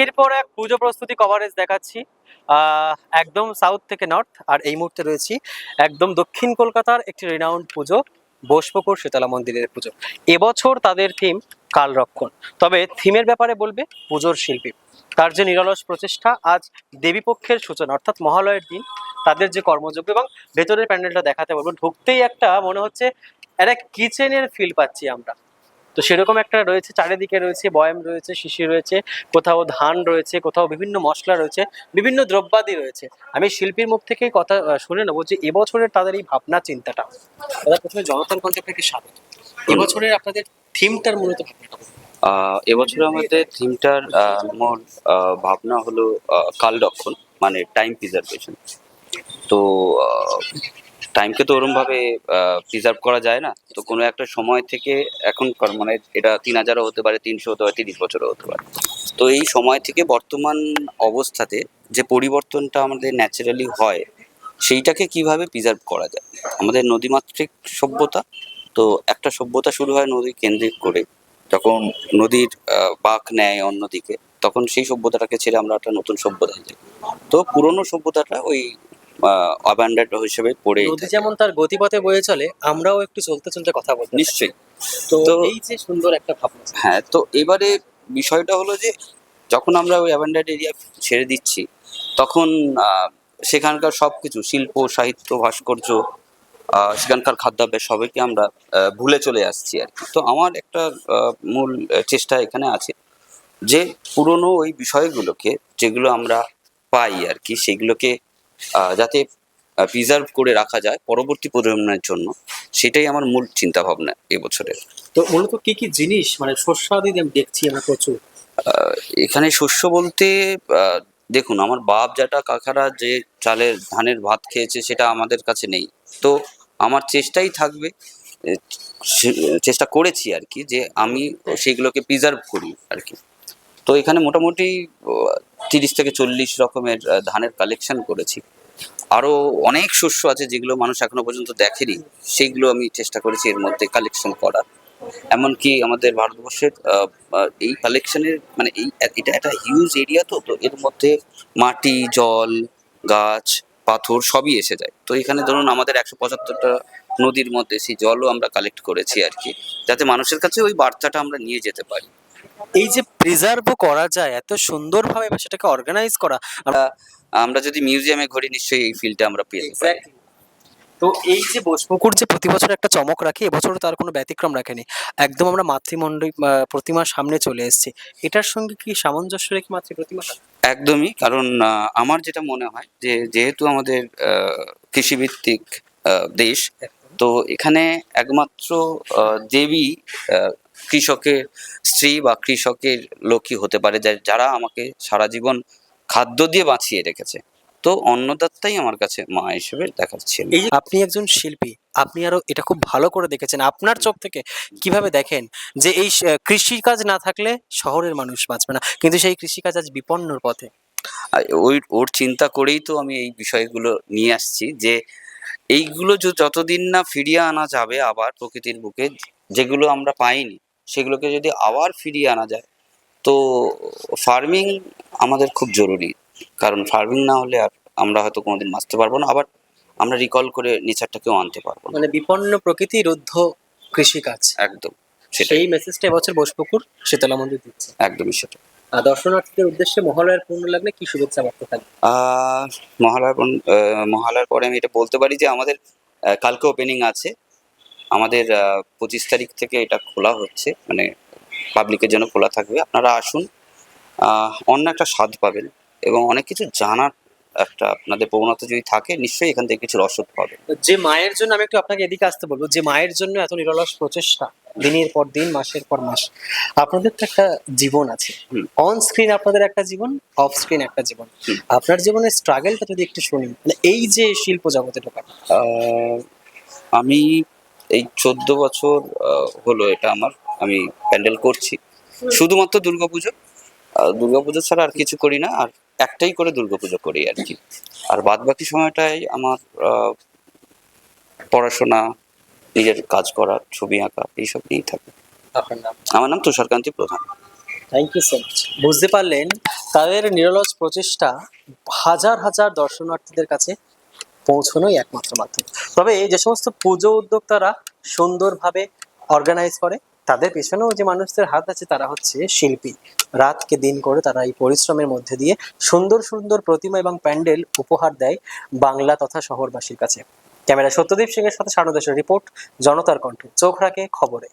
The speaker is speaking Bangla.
একের পর এক পুজো প্রস্তুতি কভারেজ দেখাচ্ছি। একদম সাউথ থেকে নর্থ, আর এই মুহূর্তে রয়েছি একদম দক্ষিণ কলকাতার একটি রিনাউন্ড পুজো, বোসপুকুর শীতলা মন্দিরের পুজো। এবছর তাদের থিম কালরক্ষণ, তবে থিমের ব্যাপারে বলবে পুজোর শিল্পী। তার যে নিরলস প্রচেষ্টা, আজ দেবীপক্ষের সূচনা অর্থাৎ মহালয়ের দিন তাদের যে কর্মযোগ্য, এবং ভেতরের প্যান্ডেলটা দেখাতে বলবো, ঢুকতেই একটা মনে হচ্ছে একটা কিচেনের ফিল পাচ্ছি আমরা। তো সেরকম একটা রয়েছে, চারিদিকে রয়েছে বয়াম রয়েছে, শিশি রয়েছে, কোথাও ধান রয়েছে, কোথাও বিভিন্ন মশলা রয়েছে, বিভিন্ন দ্রব্যাদি রয়েছে। আমি শিল্পীর মুখ থেকেই কথা শুনে নেবো যে এবছরের তাদের এই ভাবনা চিন্তাটা। দাদা, প্রথমে জনতার কণ্ঠে আপনাকে স্বাগত। এবছরের আপনাদের থিমটার মূলত ভাবনাটা বলুন। এবছর আমাদের থিমটার মূল ভাবনা হলো কালরক্ষণ, মানে টাইম প্রিজার্ভেশন। তো টাইমকে তো ওরমভাবে প্রিজার্ভ করা যায় না, তো কোনো একটা সময় থেকে এখনকার মানে এটা 3000ও হতে পারে, 300 হতে পারে, 30 বছরও হতে পারে। তো এই সময় থেকে বর্তমান অবস্থাতে যে পরিবর্তনটা আমাদের ন্যাচারালি হয়, সেইটাকে কিভাবে প্রিজার্ভ করা যায়। আমাদের নদীমাতৃক সভ্যতা, তো একটা সভ্যতা শুরু হয় নদী কেন্দ্রিক করে। যখন নদীর বাঁক নেয় অন্যদিকে, তখন সেই সভ্যতাটাকে ছেড়ে আমরা একটা নতুন সভ্যতায় যাই। তো পুরনো সভ্যতাটা ওই অ্যাবান্ডেন্ড হিসেবে পড়ে নদী যেমন তার গতিপথে বয়ে চলে, আমরাও একটু চলতে চলতে কথা বলতে থাকি। নিশ্চয়ই। তো তো এই যে সুন্দর একটা ভাবনা। হ্যাঁ, তো এবারে বিষয়টা হলো যে যখন আমরা ওই অ্যাবান্ডেন্ড এরিয়া ছেড়ে দিচ্ছি, তখন সেখানকার সবকিছু শিল্প, সাহিত্য, ভাস্কর্য, সেখানকার খাদ্যাভ্যাস সবাইকে আমরা ভুলে চলে আসছি আর কি। তো আমার একটা মূল চেষ্টা এখানে আছে যে পুরনো ওই বিষয়গুলোকে, যেগুলো আমরা পাই আর কি, সেগুলোকে যাতে প্রিজার্ভ করে রাখা যায় পরবর্তী প্রজন্মের জন্য, সেটাই আমার মূল চিন্তা ভাবনা এবছরের। তো মূলত কি কি জিনিস, মানে শস্যাদি আমি দেখছি আমরা প্রচুর। এখানে শস্য বলতে দেখুন, আমার বাপ জ্যাঠা কাকারা যে চালের ধানের ভাত খেয়েছে সেটা আমাদের কাছে নেই। তো আমার চেষ্টাই থাকবে, এ, চেষ্টা করেছি আর কি, যে আমি সেগুলোকে প্রিজার্ভ করি আর কি। তো এখানে মোটামুটি 30 থেকে 40 রকমের ধানের কালেকশন করেছি। আরো অনেক শস্য আছে যেগুলো মানুষ এখনো পর্যন্ত দেখেনি, সেইগুলো আমি চেষ্টা করেছি এর মধ্যে কালেকশন করার। এমনকি আমাদের ভারতবর্ষের এই কালেকশনের মানে এটা একটা হিউজ এরিয়া, তো তো এর মধ্যে মাটি, জল, গাছ, পাথর সবই এসে যায়। তো এখানে ধরুন আমাদের 175টা নদীর মধ্যে সেই জলও আমরা কালেক্ট করেছি আর কি, যাতে মানুষের কাছে ওই বার্তাটা আমরা নিয়ে যেতে পারি। এই যে প্রিজার্ভও করা যায় এত সুন্দরভাবে বা সেটাকে অর্গানাইজ করা। আমরা যদি মিউজিয়ামে ঘুরি, নিশ্চয়ই এই ফিলটা আমরা পেয়ে যাবো। এক্স্যাক্টলি। তো এই যে বোসপুকুর যে প্রতি বছর একটা চমক রাখে, এবছরও তার কোনো ব্যতিক্রম রাখেনি। একদম আমরা মাতৃমণ্ডলী প্রতিমার সামনে চলে এসেছি। এটার সঙ্গে কি সামঞ্জস্য রেখে মাতৃ প্রতিমাটা? একদমই, কারণ আমার যেটা মনে হয় যে যেহেতু আমাদের কৃষিভিত্তিক দেশ, তো এখানে একমাত্র দেবী কৃষকের স্ত্রী বা কৃষকের লক্ষ্মী হতে পারে, যারা আমাকে সারা জীবন খাদ্য দিয়ে বাঁচিয়ে রেখেছে। তো অন্নদাতাই আমার কাছে মা হিসেবে দেখাচ্ছে। এই যে আপনি একজন শিল্পী, আপনি আরো এটা খুব ভালো করে দেখেছেন। আপনার চোখ থেকে কিভাবে দেখেন যে এই কৃষিকাজ না থাকলে শহরের মানুষ বাঁচবে না, কিন্তু সেই কৃষিকাজ আজ বিপন্নর পথে। ওর চিন্তা করেই তো আমি এই বিষয়গুলো নিয়ে আসছি, যে এইগুলো যতদিন না ফিরিয়ে আনা যাবে আবার প্রকৃতির বুকে, যেগুলো আমরা পাইনি সেগুলোকে যদি আবার ফিরিয়ে আনা যায়, তো ফার্মিং আমাদের খুব জরুরি। কারণ ফার্মিং না হলে আর আমরা হয়তো কোনোদিন বাঁচতে পারবো না, আবার আমরা রিকল করে নেচারটাকেও আনতে পারবো না। মানে বিপন্ন প্রকৃতি রুদ্ধ কৃষিকাজ। একদম সেটাই, সেই মেসেজটা এবছর বোসপুকুর শীতলা মন্দির দিচ্ছে। একদমই সেটা। দর্শনার্থীদের উদ্দেশ্যে মহালয়ার পূর্ণ লগ্নে কি শুভেচ্ছা বার্তা থাকবে? আহ মহালয়ার পরে আমি এটা বলতে পারি যে আমাদের কালকে ওপেনিং আছে। আমাদের 25 তারিখ থেকে এটা খোলা হচ্ছে, মানে পাবলিকের জন্য খোলা থাকবে। আপনারা আসুন, অন্য একটা স্বাদ পাবেন, এবং অনেক কিছু জানার একটা আপনাদের প্রবণতা যদি থাকে, নিশ্চয়ই এখান থেকে কিছু রসদ পাবেন। যে মায়ের জন্য আমি একটু আপনাকে এদিকে আসতে বলবো, যে মায়ের জন্য এত নিরলস প্রচেষ্টা, দিনের পর দিন, মাসের পর মাস। আপনাদের তো একটা জীবন আছে, হুম। অন স্ক্রিন আপনাদের একটা জীবন, অফ স্ক্রিন একটা জীবন। হুম। আপনার জীবনের স্ট্রাগলটা যদি একটু শুনি, মানে এই যে শিল্প জগতে ঢোকা। আহ, আমি এই 14 বছর হলো এটা আমার, আমি প্যান্ডেল করছি শুধুমাত্র দুর্গাপুজো। দুর্গাপুজো ছাড়া আর কিছু করি না, আর একটাই করে দুর্গাপুজো করি আর কি। আর বাদ বাকি সময়টাই আমার পড়াশোনা, নিজের কাজ করা, ছবি আঁকা, এইসব নিয়েই থাকে। আপনার নাম? আমার নাম Tusharkanti Pradhan. Thank you so much. বুঝতে পারলেন তাদের নিরলস প্রচেষ্টা হাজার হাজার দর্শনার্থীদের কাছে পৌঁছানোই একমাত্র মাধ্যম। তবে যে সমস্ত পুজো উদ্যোক্তারা সুন্দরভাবে অর্গানাইজ করে, তাদের পেছনেও যে মানুষদের হাত আছে তারা হচ্ছে শিল্পী। রাতকে দিন করে তারা এই পরিশ্রমের মধ্যে দিয়ে সুন্দর সুন্দর প্রতিমা এবং প্যান্ডেল উপহার দেয় বাংলা তথা শহরবাসীর কাছে। ক্যামেরা সত্যদীপ সিং এর সাথে সারদেশের রিপোর্ট, জনতার কণ্ঠ। চোখ রাখে খবরে।